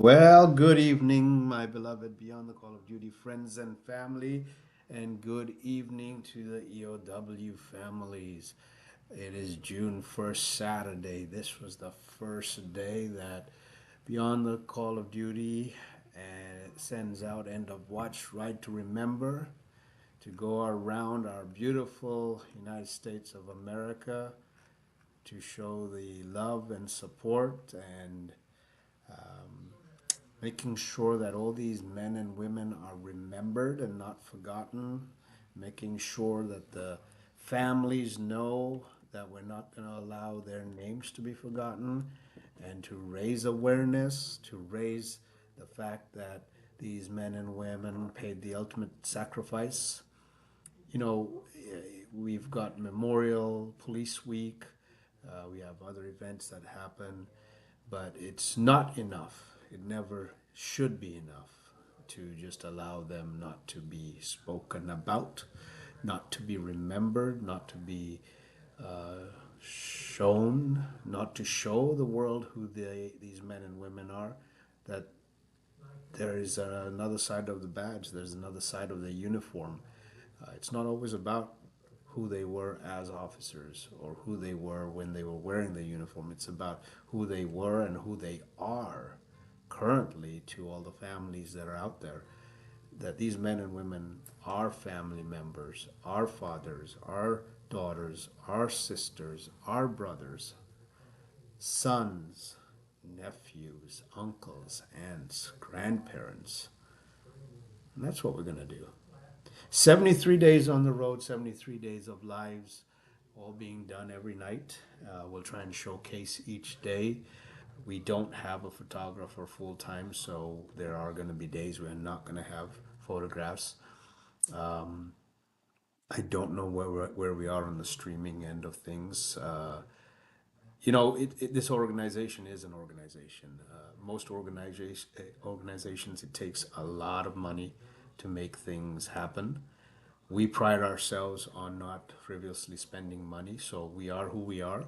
Well, good evening, my beloved Beyond the Call of Duty friends and family, and good evening to the EOW families. It is June 1st, Saturday. This was the first day that Beyond the Call of Duty sends out End of Watch Ride to Remember to go around our beautiful United States of America to show the love and support and making sure that all these men and women are remembered and not forgotten, making sure that the families know that we're not going to allow their names to be forgotten, and to raise awareness, to raise the fact that these men and women paid the ultimate sacrifice. You know, we've got Memorial Police Week, we have other events that happen, but it's not enough. It never should be enough to just allow them not to be spoken about, not to be remembered, not to be shown, not to show the world who these men and women are, that there is another side of the badge, there's another side of the uniform. It's not always about who they were as officers or who they were when they were wearing the uniform. It's about who they were and who they are currently to all the families that are out there. That these men and women are family members, our fathers, our daughters, our sisters, our brothers, sons, nephews, uncles, aunts, grandparents. And that's what we're going to do. 73 days on the road, 73 days of lives, all being done every night. We'll try and showcase each day. We don't have a photographer full time, so there are going to be days we're not going to have photographs. I don't know where we are on the streaming end of things. This organization is an organization. Most organizations, it takes a lot of money to make things happen. We pride ourselves on not frivolously spending money, so we are who we are.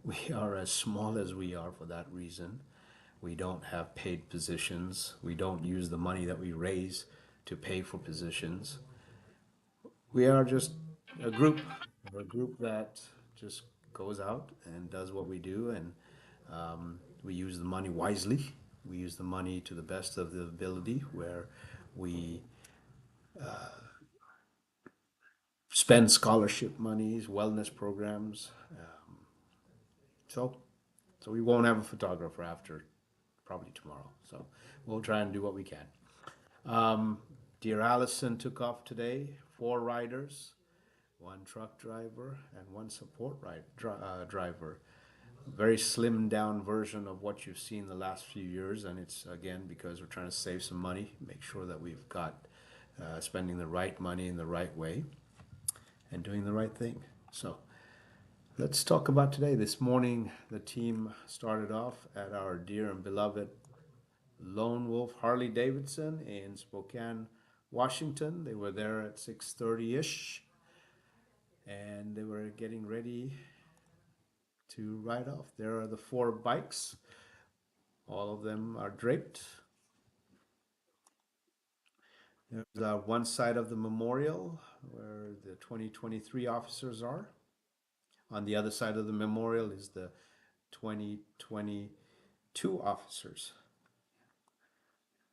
We are as small as we are for that reason. We don't have paid positions. We don't use the money that we raise to pay for positions. We are just a group, a group that just goes out and does what we do, and we use the money wisely. We use the money to the best of the ability, where we spend scholarship monies, wellness programs. So, so we won't have a photographer after probably tomorrow. So we'll try and do what we can. Dear Allison took off today. 4 riders, one truck driver, and one support driver. Very slimmed down version of what you've seen the last few years, and it's again because we're trying to save some money, make sure that we've got spending the right money in the right way and doing the right thing. So let's talk about today. This morning, the team started off at our dear and beloved Lone Wolf Harley Davidson in Spokane, Washington. They were there at 6:30 ish, and they were getting ready to ride off. There are the 4 bikes. All of them are draped. There's one side of the memorial where the 2023 officers are. On the other side of the memorial is the 2022 officers.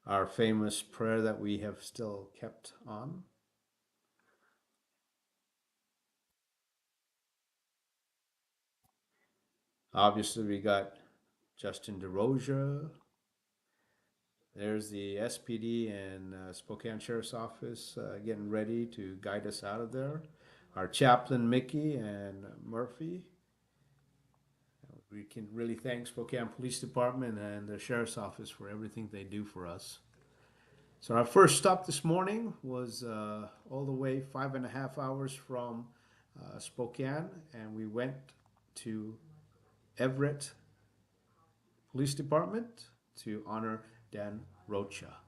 Our famous prayer that we have still kept on. Obviously, we got Justin DeRoja. There's the SPD and Spokane Sheriff's Office getting ready to guide us out of there. Our chaplain, Mickey and Murphy. We can really thank Spokane Police Department and the Sheriff's Office for everything they do for us. So our first stop this morning was all the way 5.5 hours from Spokane, and we went to Everett Police Department to honor Dan Rocha.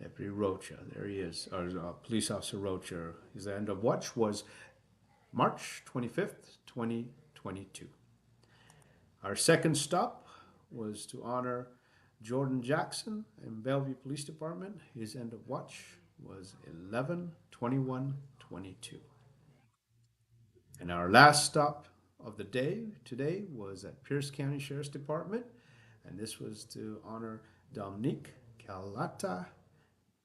Deputy Rocha, there he is, or Police Officer Rocha. His end of watch was March 25th, 2022. Our second stop was to honor Jordan Jackson in Bellevue Police Department, his end of watch was 11/21/22. And our last stop of the day today was at Pierce County Sheriff's Department, and this was to honor Dominique Calata.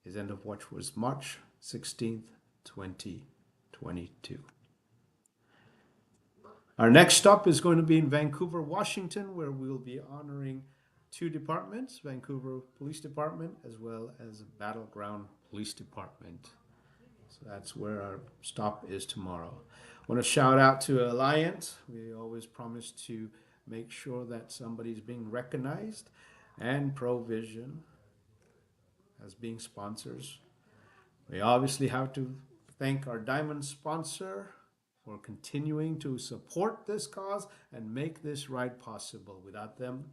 His end of watch was March 16th, 2022. Our next stop is going to be in Vancouver, Washington, where we'll be honoring two departments, Vancouver Police Department as well as Battleground Police Department. So that's where our stop is tomorrow. I want to shout out to Alliance. We always promise to make sure that somebody's being recognized, and Provision as being sponsors. We obviously have to thank our diamond sponsor for continuing to support this cause and make this ride possible. Without them,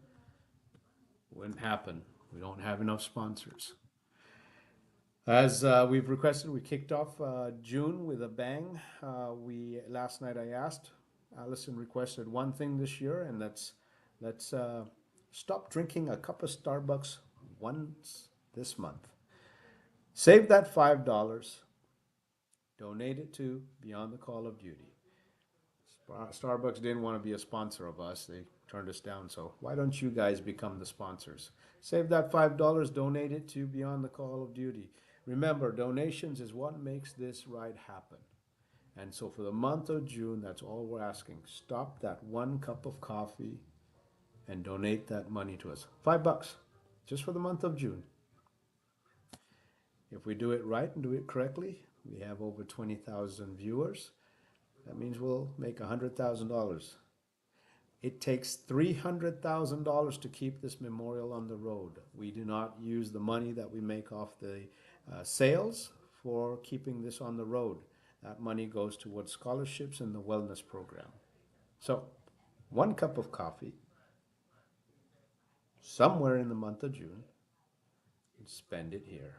it wouldn't happen. We don't have enough sponsors. As we've requested, we kicked off June with a bang. We last night I asked, Allison requested one thing this year, and let's stop drinking a cup of Starbucks once this month. Save that $5. Donate it to Beyond the Call of Duty. Starbucks didn't want to be a sponsor of us. They turned us down. So why don't you guys become the sponsors? Save that $5, donate it to Beyond the Call of Duty. Remember, donations is what makes this ride happen. And so for the month of June, that's all we're asking. Stop that one cup of coffee and donate that money to us. $5 just for the month of June. If we do it right and do it correctly, we have over 20,000 viewers. That means we'll make $100,000. It takes $300,000 to keep this memorial on the road. We do not use the money that we make off the sales for keeping this on the road. That money goes towards scholarships and the wellness program. So, one cup of coffee somewhere in the month of June and spend it here.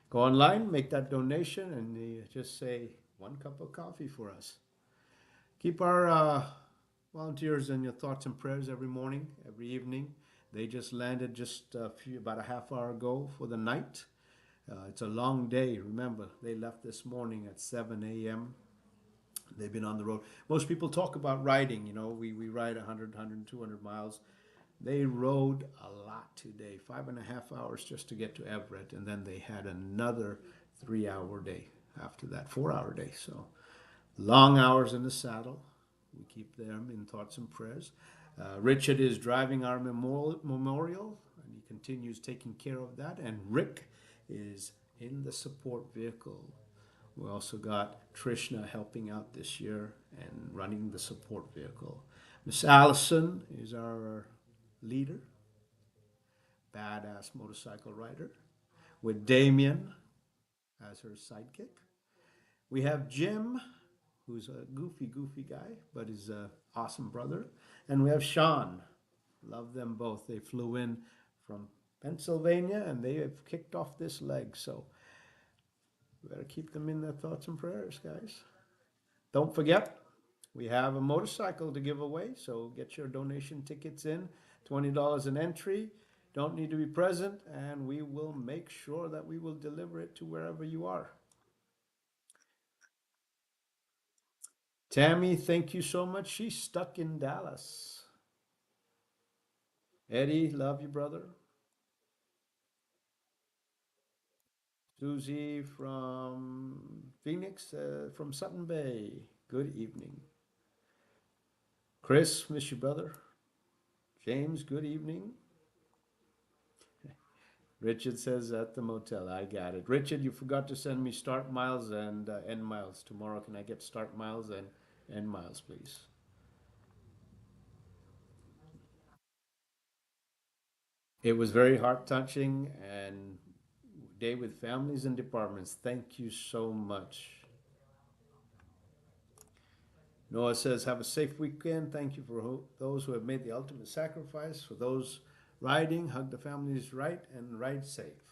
Go online, make that donation, and just say one cup of coffee for us. Keep our volunteers in your thoughts and prayers every morning, every evening. They just landed about a half hour ago for the night. It's a long day. Remember, they left this morning at 7 a.m. They've been on the road. Most people talk about riding. You know, we ride 100, 200 miles. They rode a lot today, 5.5 hours just to get to Everett, and then they had another 3-hour day after that, 4-hour day. So long hours in the saddle. We keep them in thoughts and prayers. Richard is driving our memorial, and he continues taking care of that. And Rick is in the support vehicle. We also got Trishna helping out this year and running the support vehicle. Miss Allison is our leader, badass motorcycle rider, with Damien as her sidekick. We have Jim, who's a goofy guy, but is an awesome brother. And we have Sean. Love them both. They flew in from Pennsylvania and they have kicked off this leg. So we better keep them in their thoughts and prayers, guys. Don't forget, we have a motorcycle to give away. So get your donation tickets in. $20 an entry. Don't need to be present, and we will make sure that we will deliver it to wherever you are. Tammy, thank you so much. She's stuck in Dallas. Eddie, love you, brother. Susie from Phoenix, from Sutton Bay. Good evening. Chris, miss you, brother. James, good evening. Richard says at the motel. I got it. Richard, you forgot to send me start miles and end miles. Tomorrow, can I get start miles and end miles, please? It was very heart touching and day with families and departments. Thank you so much. Noah says, have a safe weekend. Thank you for those who have made the ultimate sacrifice. For those riding, hug the families right and ride safe.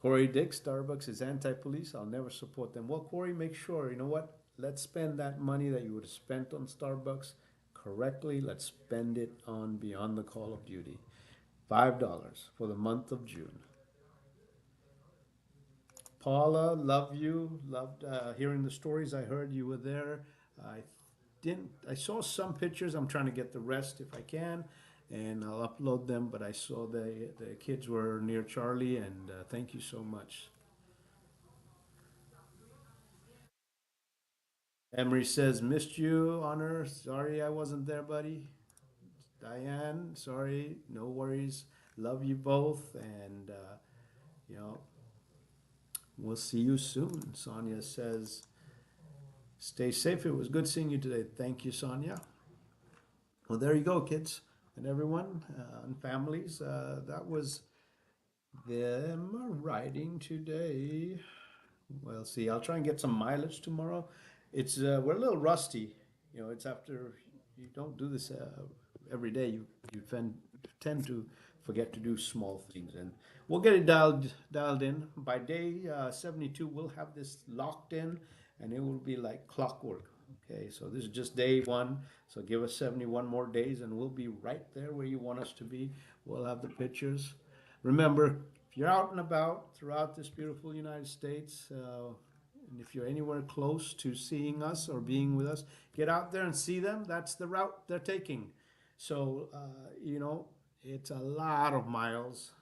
Corey Dick, Starbucks is anti-police. I'll never support them. Well, Corey, make sure, you know what? Let's spend that money that you would have spent on Starbucks correctly. Let's spend it on Beyond the Call of Duty. $5 for the month of June. Paula, love you. Loved hearing the stories. I heard you were there. I didn't. I saw some pictures. I'm trying to get the rest if I can, and I'll upload them. But I saw the kids were near Charlie, and thank you so much. Emery says, "Missed you, Honor. Sorry I wasn't there, buddy." Diane, sorry. No worries. Love you both, and you know we'll see you soon. Sonia says, "Stay safe. It was good seeing you today." Thank you, Sonia. Well, there you go, kids and everyone and families. That was them riding today. Well, see, I'll try and get some mileage tomorrow. It's we're a little rusty. It's after you don't do this every day. You tend to forget to do small things, and we'll get it dialed in by day 72. We'll have this locked in, and it will be like clockwork. Okay, so this is just day one. So give us 71 more days, and we'll be right there where you want us to be. We'll have the pictures. Remember, if you're out and about throughout this beautiful United States, and if you're anywhere close to seeing us or being with us, get out there and see them. That's the route they're taking. So, it's a lot of miles.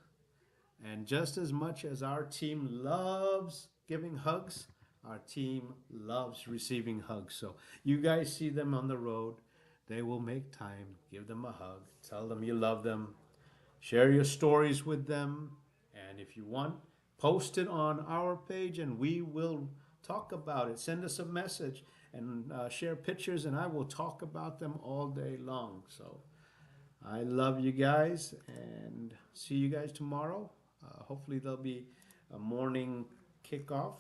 And just as much as our team loves giving hugs, our team loves receiving hugs. So, you guys see them on the road, they will make time. Give them a hug. Tell them you love them. Share your stories with them. And if you want, post it on our page and we will talk about it. Send us a message and share pictures, and I will talk about them all day long. So I love you guys and see you guys tomorrow. Hopefully, there'll be a morning kickoff.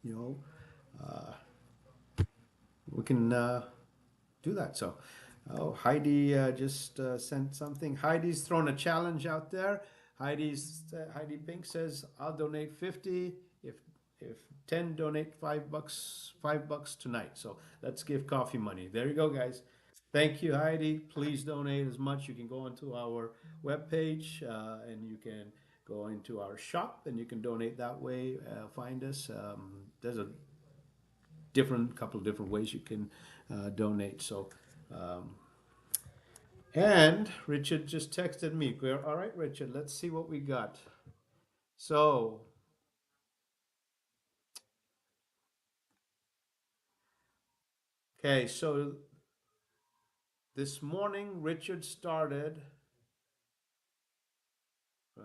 You know, we can do that. So, oh, Heidi just sent something. Heidi's thrown a challenge out there. Heidi Pink says, "I'll donate 50 if 10 donate $5 tonight." So let's give coffee money. There you go, guys. Thank you, Heidi. Please donate as much. You can go onto our webpage and you can go into our shop and you can donate that way. Find us. There's a couple of different ways you can donate. So, and Richard just texted me. All right, Richard, let's see what we got. So, okay, so this morning Richard started.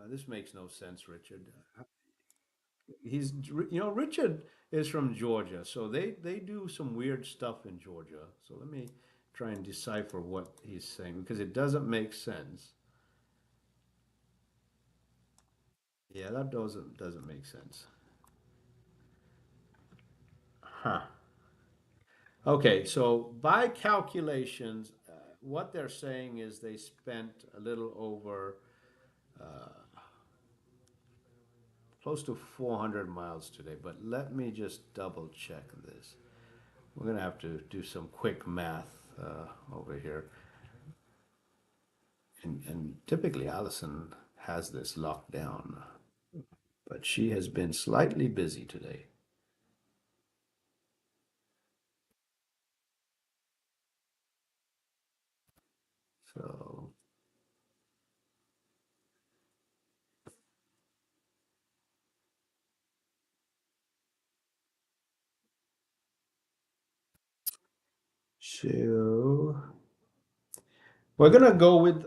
This makes no sense, Richard. Richard is from Georgia, so they do some weird stuff in Georgia. So let me try and decipher what he's saying because it doesn't make sense. Yeah, that doesn't make sense. Huh. Okay, so by calculations, what they're saying is they spent a little over close to 400 miles today. But let me just double check this. We're gonna have to do some quick math over here. And typically Allison has this locked down, but she has been slightly busy today. So, so we're gonna go with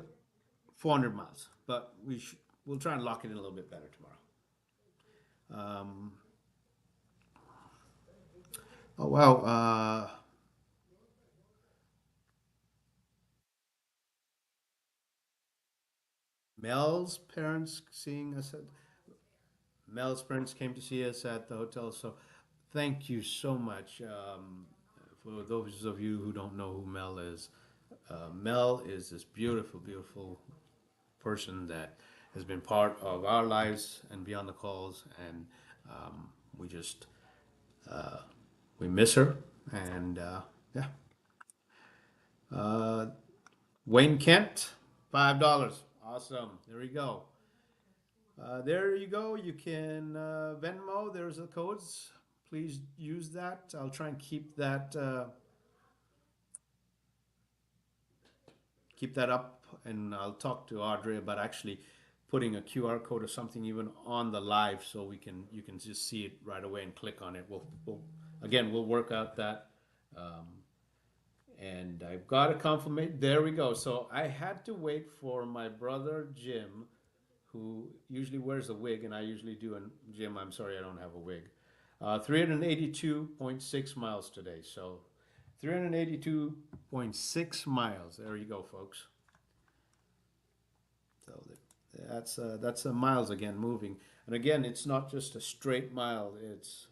400 miles, but we'll try and lock it in a little bit better tomorrow. Oh wow, Mel's parents seeing us at Mel's parents came to see us at the hotel. So thank you so much. For those of you who don't know who Mel is this beautiful, beautiful person that has been part of our lives and beyond the calls. And we just, we miss her. And yeah, Uh, Wayne Kent, $5. Awesome. There we go. There you go. You can Venmo. There's the codes. Please use that. I'll try and keep that up, and I'll talk to Audrey about actually putting a QR code or something even on the live, so you can just see it right away and click on it. We'll work out that. Um, and I've got a confirmation. There we go. So I had to wait for my brother Jim, who usually wears a wig, and I usually do. And Jim, I'm sorry, I don't have a wig. 382.6 miles today. So 382.6 miles. There you go, folks. So that's miles again moving, and again, it's not just a straight mile. It's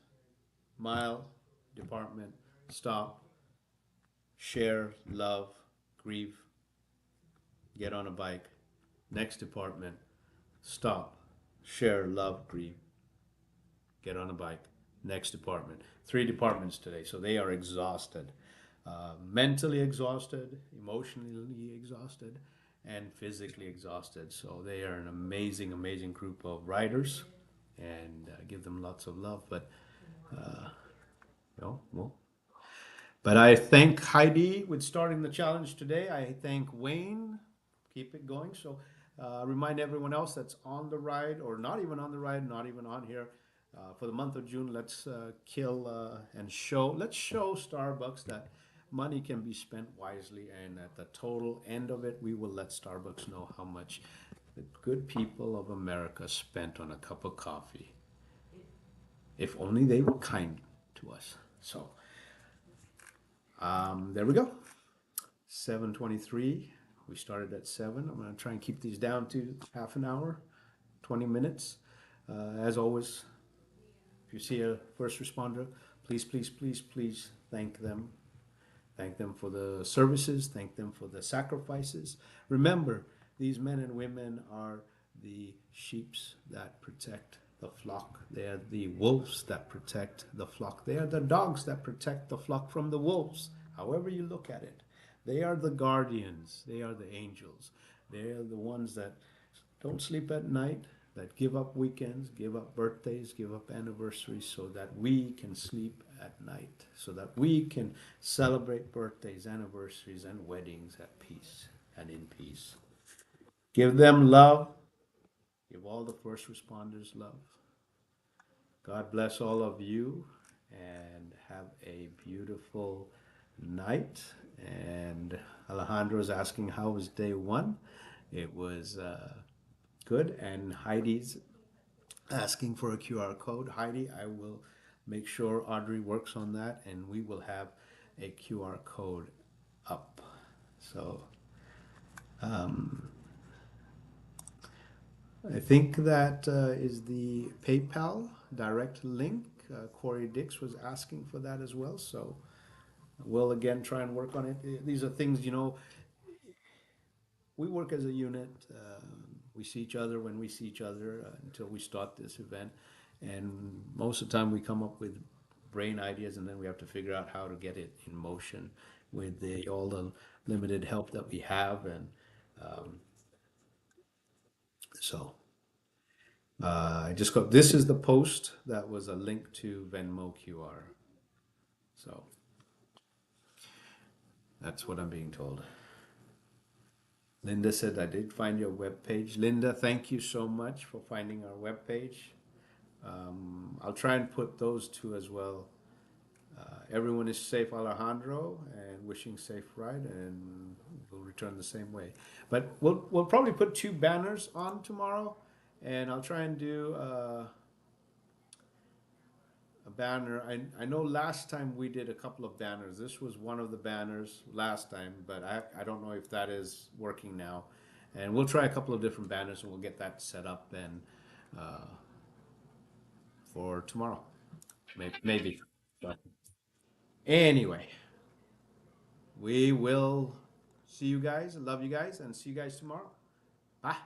mile, department, stop, share, love, grieve, get on a bike, next department, stop, share, love, grieve, get on a bike, next department. Three departments today, so they are exhausted, mentally exhausted, emotionally exhausted, and physically exhausted. So they are an amazing, amazing group of riders, and give them lots of love. But well, but I thank Heidi with starting the challenge today. I thank Wayne, keep it going. So remind everyone else that's on the ride or not even on the ride, not even on here. For the month of June, let's let's show Starbucks that money can be spent wisely, and at the total end of it, we will let Starbucks know how much the good people of America spent on a cup of coffee. If only they were kind to us. So there we go. 7:23. We started at 7. I'm going to try and keep these down to half an hour, 20 minutes. As always, if you see a first responder, please, please, please, please thank them. Thank them for the services. Thank them for the sacrifices. Remember, these men and women are the sheeps that protect the flock. They are the wolves that protect the flock. They are the dogs that protect the flock from the wolves. However you look at it, they are the guardians. They are the angels. They are the ones that don't sleep at night, that give up weekends, give up birthdays, give up anniversaries so that we can sleep at night, so that we can celebrate birthdays, anniversaries, and weddings at peace and in peace. Give them love. Give all the first responders love. God bless all of you, and have a beautiful night. And Alejandro is asking, how was day one? It was good. And Heidi's asking for a QR code. Heidi, I will make sure Audrey works on that, and we will have a QR code up. So I think that is the PayPal direct link. Corey Dix was asking for that as well. So we'll again try and work on it. These are things, we work as a unit. We see each other when we see each other until we start this event. And most of the time we come up with brain ideas, and then we have to figure out how to get it in motion with all the limited help that we have. And so I just got, this is the post that was a link to Venmo QR. So that's what I'm being told. Linda said, I did find your webpage. Linda, thank you so much for finding our webpage. I'll try and put those two as well. Everyone is safe, Alejandro, and wishing safe ride, and we'll return the same way. But we'll probably put two banners on tomorrow, and I'll try and do a banner. I know last time we did a couple of banners. This was one of the banners last time, but I don't know if that is working now. And we'll try a couple of different banners, and we'll get that set up and for tomorrow, maybe. But anyway, we will see you guys. Love you guys, and see you guys tomorrow. Bye.